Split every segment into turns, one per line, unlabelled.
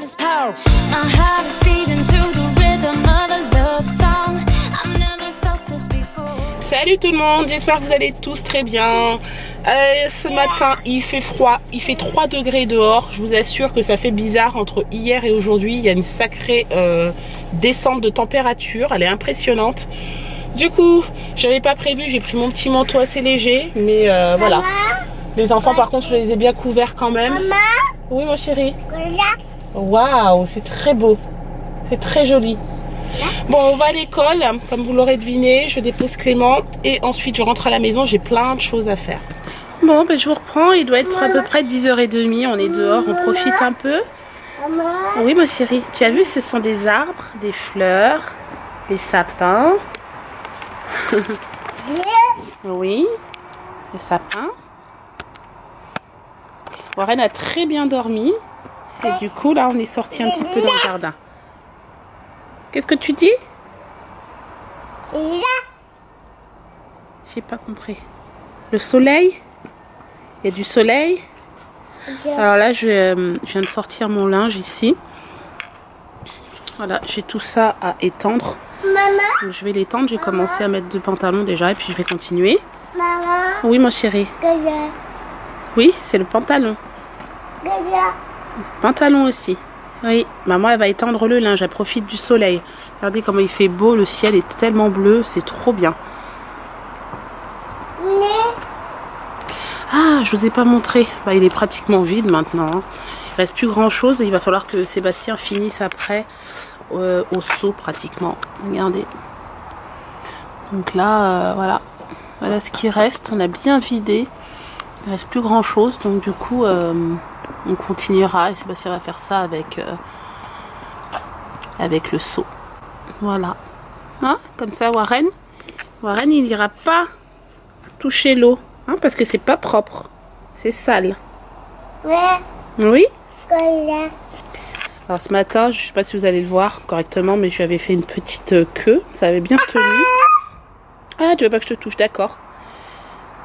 his power. My heart is beating to the rhythm of a love song. I've never felt this before.
Salut tout le monde, j'espère que vous allez tous très bien. Ce matin il fait froid, il fait 3 degrés dehors. Je vous assure que ça fait bizarre entre hier et aujourd'hui. Il y a une sacrée descente de température, elle est impressionnante. Du coup, j'avais pas prévu, j'ai pris mon petit manteau assez léger, mais voilà. Les enfants par contre je les ai bien couverts quand même.
Maman.
Oui mon chéri. Waouh, c'est très beau, c'est très joli. Bon, on va à l'école, comme vous l'aurez deviné, je dépose Clément et ensuite je rentre à la maison, j'ai plein de choses à faire. Bon, ben je vous reprends, il doit être à peu près 10h30, on est dehors, on profite un peu. Oui mon chéri, tu as vu, ce sont des arbres, des fleurs, des sapins. Oui, des sapins. Warren a très bien dormi et du coup là on est sorti un petit peu dans le jardin. Qu'est-ce que tu dis? J'ai pas compris. Le soleil? Il y a du soleil? Alors là je viens de sortir mon linge ici. Voilà, j'ai tout ça à étendre. Donc, je vais l'étendre, j'ai commencé à mettre 2 pantalons déjà et puis je vais continuer.
Maman.
Oui mon chéri. Oui, c'est le pantalon. Pantalon aussi. Oui, maman elle va étendre le linge, elle profite du soleil. Regardez comment il fait beau, le ciel est tellement bleu, c'est trop bien. Ah, je vous ai pas montré. Bah, il est pratiquement vide maintenant. Hein. Il reste plus grand chose et il va falloir que Sébastien finisse après au seau pratiquement. Regardez. Donc là, voilà. Voilà ce qui reste. On a bien vidé. Il reste plus grand chose. Donc du coup, on continuera et Sébastien va faire ça avec le seau. Voilà. Hein, comme ça, Warren, il n'ira pas toucher l'eau. Hein, parce que c'est pas propre. C'est sale. Oui. Alors ce matin, je sais pas si vous allez le voir correctement, mais je lui avais fait une petite queue. Ça avait bien tenu. Ah, tu veux pas que je te touche, d'accord.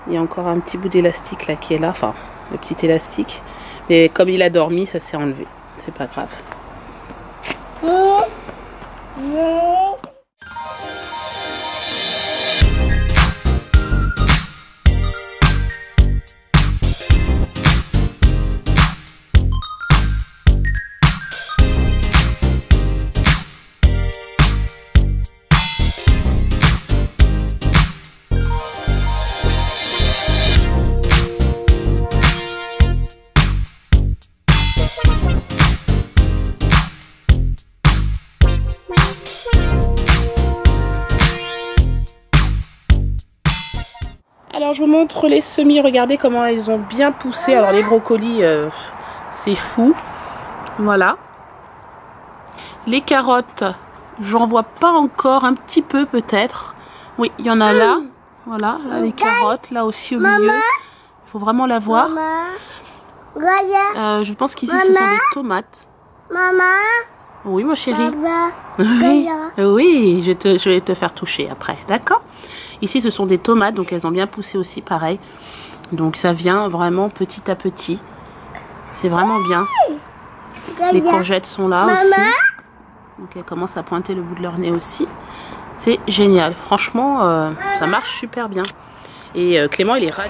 Il y a encore un petit bout d'élastique là qui est là. Enfin, le petit élastique. Mais comme il a dormi, ça s'est enlevé. C'est pas grave. Alors je vous montre les semis, regardez comment ils ont bien poussé. Alors les brocolis, c'est fou. Voilà. Les carottes, j'en vois pas encore, un petit peu peut-être. Oui, il y en a là. Voilà, là les carottes, là aussi au milieu. Il faut vraiment la voir. Je pense qu'ici ce sont des tomates.
Maman.
Oui mon chéri.
Oui,
oui, je vais te faire toucher après, d'accord? Ici, ce sont des tomates, donc elles ont bien poussé aussi, pareil. Donc ça vient vraiment petit à petit. C'est vraiment bien. Les courgettes sont là aussi. Donc elles commencent à pointer le bout de leur nez aussi. C'est génial. Franchement, ça marche super bien. Et Clément, il est ravi.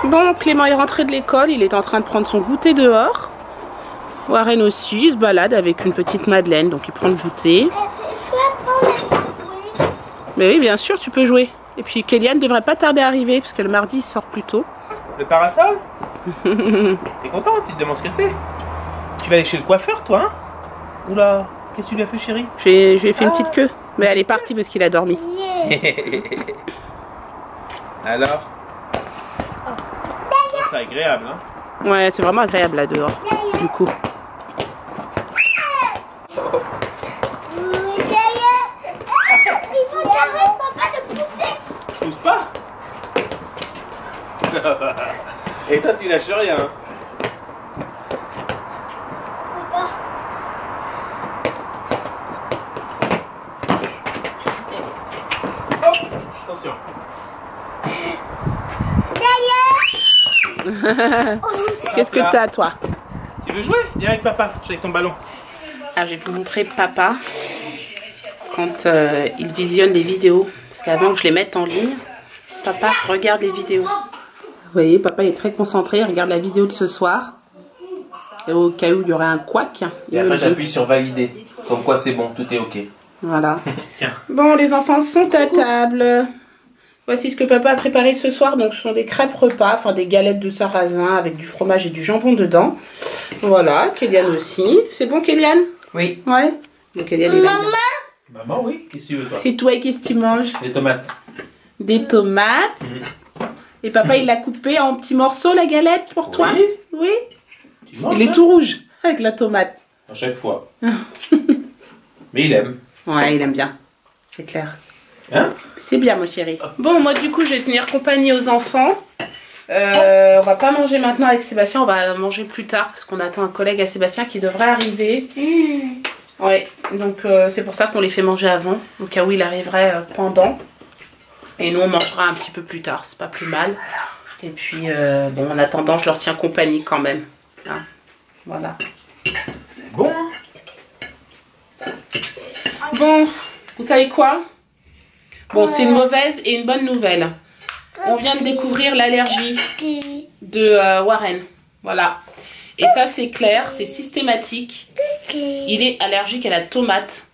Bon, Clément est rentré de l'école. Il est en train de prendre son goûter dehors. Warren aussi, il se balade avec une petite madeleine. Donc il prend le goûter. Mais oui, bien sûr, tu peux jouer. Et puis Kéliane ne devrait pas tarder à arriver parce que le mardi il sort plus tôt.
Le parasol? T'es content? Tu te demandes ce que c'est? Tu vas aller chez le coiffeur toi, hein? Oula, qu'est-ce que tu lui as fait chérie?
Je lui ai fait une petite queue. Mais elle est partie parce qu'il a dormi.
Alors? C'est agréable hein?
Ouais, c'est vraiment agréable là dehors. Du coup.
Je pousse pas? Et toi tu lâches rien. Hop, attention.
Qu'est-ce que t'as toi?
Tu veux jouer? Viens avec papa, je suis avec ton ballon.
Ah, je vais vous montrer papa quand il visionne les vidéos. Parce qu'avant que je les mette en ligne, papa regarde les vidéos. Vous voyez, papa est très concentré, il regarde la vidéo de ce soir. Et au cas où il y aurait un couac.
Et après j'appuie sur valider. Comme quoi c'est bon, tout est ok.
Voilà.
Tiens.
Bon, les enfants sont à table. Voici ce que papa a préparé ce soir. Donc, ce sont des crêpes repas, enfin des galettes de sarrasin avec du fromage et du jambon dedans. Voilà, Kéliane aussi. C'est bon, Kéliane?
Oui.
Ouais. Donc, Kéliane est là.
Maman, oui. Qu'est-ce que tu veux, toi?
Et toi, qu'est-ce que tu manges?
Des tomates.
Des tomates. Et papa, il l'a coupé en petits morceaux, la galette, pour toi?
Oui.
Oui.
Tu manges
Il est
ça
tout rouge avec la tomate.
À chaque fois. Mais il aime.
Ouais, il aime bien. C'est clair.
Hein?
C'est bien, mon chéri. Bon, moi, du coup, je vais tenir compagnie aux enfants. On va pas manger maintenant avec Sébastien. On va manger plus tard parce qu'on attend un collègue à Sébastien qui devrait arriver. Ouais, donc c'est pour ça qu'on les fait manger avant, au cas où il arriverait pendant. Et nous, on mangera un petit peu plus tard, c'est pas plus mal. Et puis, bon, en attendant, je leur tiens compagnie quand même. Hein, voilà.
C'est bon, hein?
Bon, vous savez quoi? Bon, c'est une mauvaise et une bonne nouvelle. On vient de découvrir l'allergie de Warren. Voilà. Et ça, c'est clair, c'est systématique. Il est allergique à la tomate.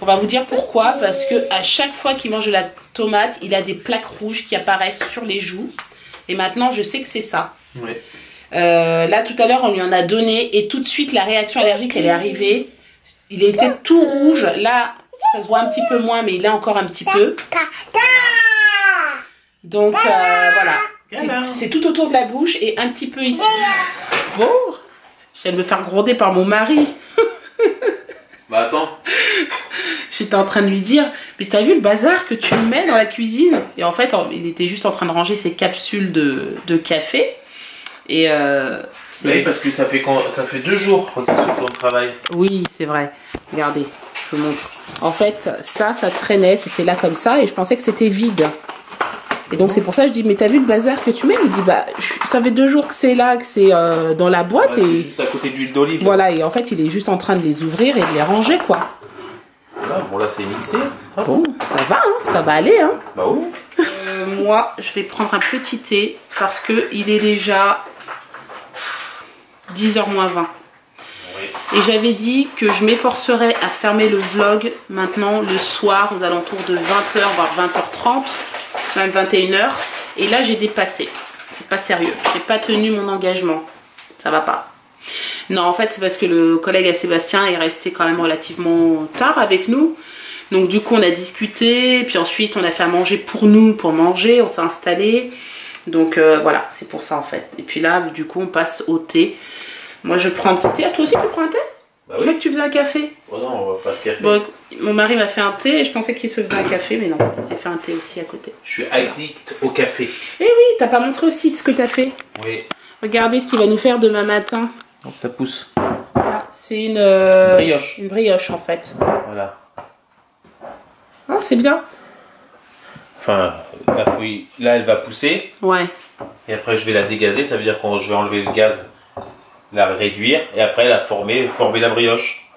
On va vous dire pourquoi. Parce que à chaque fois qu'il mange de la tomate, il a des plaques rouges qui apparaissent sur les joues. Et maintenant, je sais que c'est ça.
Oui.
Là, tout à l'heure, on lui en a donné. Et tout de suite, la réaction allergique, elle est arrivée. Il était tout rouge. Là, ça se voit un petit peu moins, mais il est encore un petit peu. Donc, voilà. C'est tout autour de la bouche et un petit peu ici. Bon, je viens de me faire gronder par mon mari.
Bah attends.
J'étais en train de lui dire, mais t'as vu le bazar que tu mets dans la cuisine? Et en fait, il était juste en train de ranger ses capsules de café. Et
oui, parce que ça fait 2 jours quand il est sur ton travail.
Oui, c'est vrai. Regardez, je vous montre. En fait, ça traînait, c'était là comme ça, et je pensais que c'était vide. Et donc c'est pour ça que je dis, mais t'as vu le bazar que tu mets? Il me dit, bah, ça fait 2 jours que c'est là, que c'est dans la boîte.
Ouais,
et
c'est juste à côté de l'huile d'olive.
Voilà, et en fait, il est juste en train de les ouvrir et de les ranger, quoi.
Ah, bon, là, c'est mixé. Ah,
Bon, ça va, hein, ça va aller, hein.
Bah oui.
Moi, je vais prendre un petit thé parce que il est déjà 10h moins 20.
Oui.
Et j'avais dit que je m'efforcerais à fermer le vlog maintenant le soir aux alentours de 20h voire 20h30, même 21h. Et là j'ai dépassé. C'est pas sérieux. J'ai pas tenu mon engagement. Ça va pas. Non, en fait c'est parce que le collègue à Sébastien est resté quand même relativement tard avec nous. Donc du coup on a discuté, puis ensuite on a fait à manger pour nous, pour manger, on s'est installé. Donc voilà, c'est pour ça en fait. Et puis là du coup on passe au thé. Moi je prends un petit thé. Ah, toi aussi tu prends un thé?
Bah
Je
oui.
crois que tu faisais un café.
Oh non, on va pas de café.
Bon, mon mari m'a fait un thé et je pensais qu'il se faisait un café, mais non, il s'est fait un thé aussi à côté.
Je suis addict au café.
Eh oui, t'as pas montré aussi ce que t'as fait.
Oui.
Regardez ce qu'il va nous faire demain matin.
Donc ça pousse.
Ah, c'est une
brioche.
Une brioche en fait.
Voilà.
Ah, c'est bien.
Enfin, la fouille, là elle va pousser.
Ouais.
Et après je vais la dégazer. Ça veut dire que je vais enlever le gaz, la réduire. Et après la former la brioche.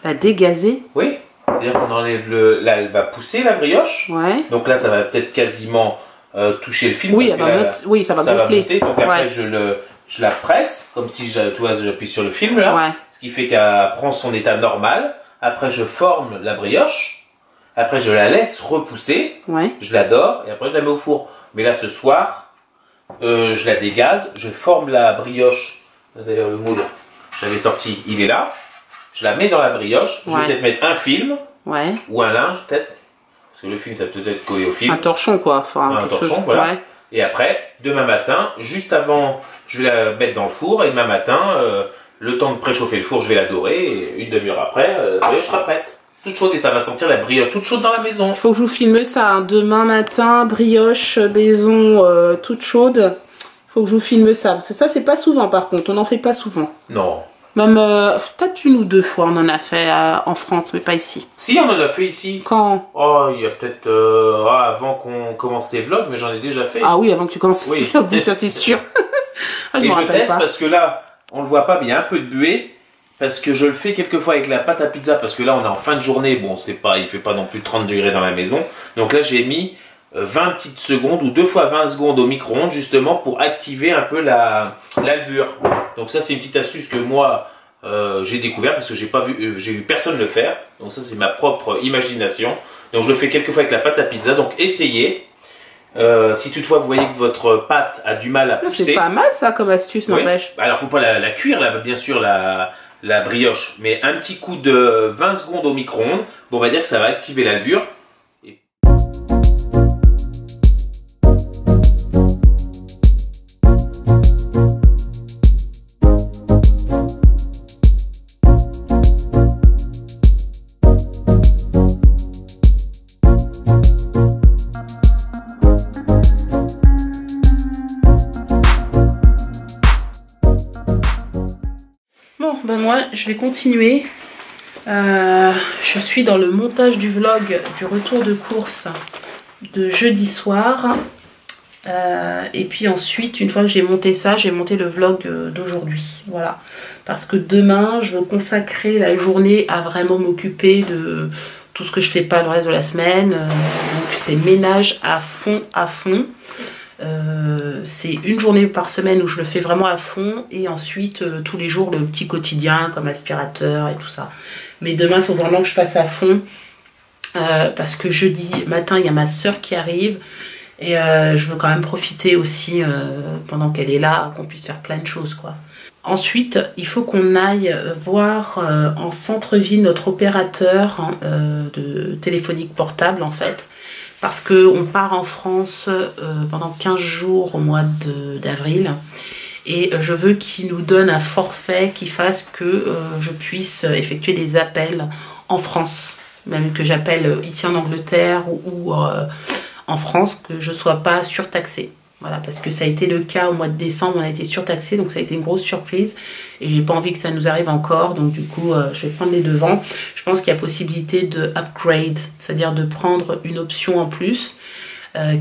La dégazer.
Oui. C'est-à-dire qu'on enlève là elle va pousser la brioche.
Ouais.
Donc là ça va peut-être quasiment toucher le film.
Oui,
parce
elle
que
va
là,
monter. Oui, ça va gonfler.
monter. Donc après
Ouais.
je la presse comme si j'appuie sur le film là.
Ouais.
Ce qui fait qu'elle prend son état normal. Après je forme la brioche. Après je la laisse repousser.
Ouais.
Je la dore et après je la mets au four. Mais là ce soir, je la dégaze, je forme la brioche. D'ailleurs le moule, j'avais sorti, il est là. Je la mets dans la brioche. Je
Ouais.
vais peut-être mettre un film
Ouais.
ou un linge peut-être. Parce que le film ça peut être collé au film.
Un torchon quoi. Enfin,
Un
quelque
torchon,
chose.
voilà.
Ouais.
Et après, demain matin, juste avant, je vais la mettre dans le four. Et demain matin, le temps de préchauffer le four, je vais la dorer. Et une demi-heure après, la brioche sera prête. Toute chaude et ça va sentir la brioche toute chaude dans la maison.
Il faut que je vous filme ça. Hein. Demain matin, brioche, maison toute chaude. Faut que je vous filme ça. Parce que ça, c'est pas souvent par contre. On n'en fait pas souvent.
Non.
Même peut-être 1 ou 2 fois on en a fait en France, mais pas ici.
Si, on en a fait ici.
Quand?
Oh, il y a peut-être avant qu'on commence les vlogs, mais j'en ai déjà fait.
Ah oui, avant que tu commences.
Oui.
Oui, ça c'est sûr. Ah, je
et
me
je
rappelle
teste
pas.
parce que là, on le voit pas, mais il y a un peu de buée. parce que je le fais quelquefois avec la pâte à pizza, parce que là on est en fin de journée, bon c'est pas, il fait pas non plus 30 degrés dans la maison, donc là j'ai mis 20 petites secondes ou 2 fois 20 secondes au micro-ondes justement pour activer un peu la levure. Donc ça c'est une petite astuce que moi j'ai découvert parce que j'ai vu personne le faire, donc ça c'est ma propre imagination. Donc je le fais quelquefois avec la pâte à pizza, donc essayez. Si toutefois vous voyez que votre pâte a du mal à pousser.
C'est pas mal ça comme astuce,
oui.
n'empêche.
Alors faut pas la cuire là, bien sûr la brioche, mais un petit coup de 20 secondes au micro-ondes, bon, on va dire que ça va activer la levure.
Bon, ben moi, je vais continuer. Je suis dans le montage du vlog du retour de course de jeudi soir. Et puis ensuite, une fois que j'ai monté ça, j'ai monté le vlog d'aujourd'hui. Voilà. Parce que demain, je veux consacrer la journée à vraiment m'occuper de tout ce que je fais pas le reste de la semaine. Donc c'est ménage à fond, à fond. C'est une journée par semaine où je le fais vraiment à fond et ensuite tous les jours le petit quotidien comme aspirateur et tout ça. Mais demain il faut vraiment que je fasse à fond parce que jeudi matin il y a ma soeur qui arrive et je veux quand même profiter aussi pendant qu'elle est là, qu'on puisse faire plein de choses quoi. Ensuite il faut qu'on aille voir en centre-ville notre opérateur de téléphonique portable en fait. Parce qu'on part en France pendant 15 jours au mois d'avril. Et je veux qu'il nous donne un forfait qui fasse que je puisse effectuer des appels en France. Même que j'appelle ici en Angleterre ou en France, que je ne sois pas surtaxée. Voilà, parce que ça a été le cas au mois de décembre, on a été surtaxé, donc ça a été une grosse surprise. Et j'ai pas envie que ça nous arrive encore, donc du coup, je vais prendre les devants. Je pense qu'il y a possibilité de upgrade, c'est-à-dire de prendre une option en plus,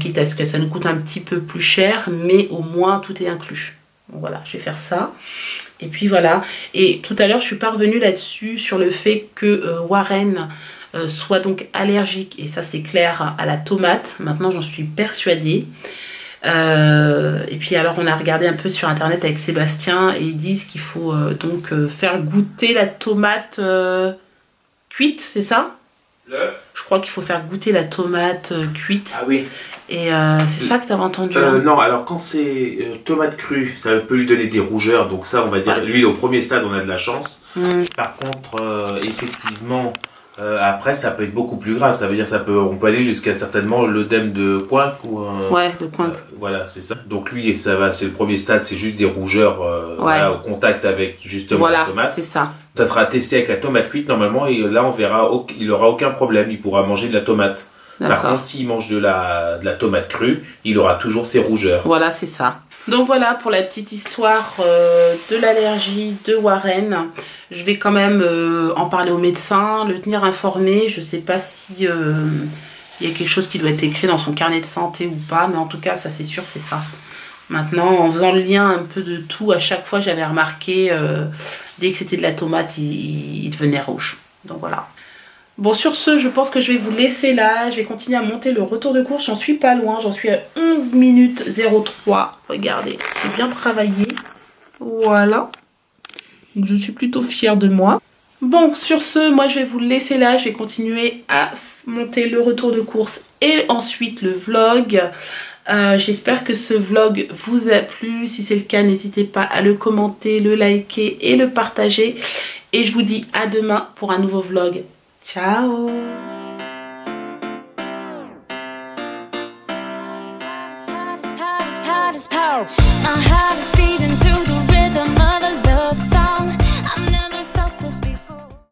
quitte à ce que ça nous coûte un petit peu plus cher, mais au moins tout est inclus. Donc voilà, je vais faire ça. Et puis voilà. Et tout à l'heure, je suis pas revenue là-dessus, sur le fait que Warren soit donc allergique, et ça c'est clair, à la tomate. Maintenant, j'en suis persuadée. Et puis alors on a regardé un peu sur internet avec Sébastien et ils disent qu'il faut donc faire goûter la tomate cuite, c'est ça? Je crois qu'il faut faire goûter la tomate cuite.
Ah oui.
Et c'est ça que tu avais entendu
Non, alors quand c'est tomate crue, ça peut lui donner des rougeurs, donc ça on va dire, lui au premier stade on a de la chance. Par contre, effectivement, après ça peut être beaucoup plus grave, ça veut dire on peut aller jusqu'à certainement l'œdème de coinque ou
ouais, de coinque.
Voilà, c'est ça. Donc lui ça va, c'est le premier stade, c'est juste des rougeurs voilà, au contact avec justement la tomate.
C'est ça.
Ça sera testé avec la tomate cuite normalement et là on verra, il aura aucun problème, il pourra manger de la tomate. Par contre, s'il mange de la tomate crue, il aura toujours ses rougeurs.
Voilà, c'est ça. Donc voilà pour la petite histoire de l'allergie de Warren. Je vais quand même en parler au médecin, le tenir informé. Je ne sais pas si il y a quelque chose qui doit être écrit dans son carnet de santé ou pas, mais en tout cas, ça c'est sûr, c'est ça. Maintenant, en faisant le lien un peu de tout, à chaque fois j'avais remarqué, dès que c'était de la tomate, il devenait rouge. Donc voilà. Bon, sur ce, je pense que je vais vous laisser là. Je vais continuer à monter le retour de course. J'en suis pas loin. J'en suis à 11 minutes 03. Regardez, j'ai bien travaillé. Voilà. Donc, je suis plutôt fière de moi. Bon, sur ce, moi, je vais vous laisser là. Je vais continuer à monter le retour de course et ensuite le vlog. J'espère que ce vlog vous a plu. Si c'est le cas, n'hésitez pas à le commenter, le liker et le partager. Et je vous dis à demain pour un nouveau vlog. Ciao.
I had a feeling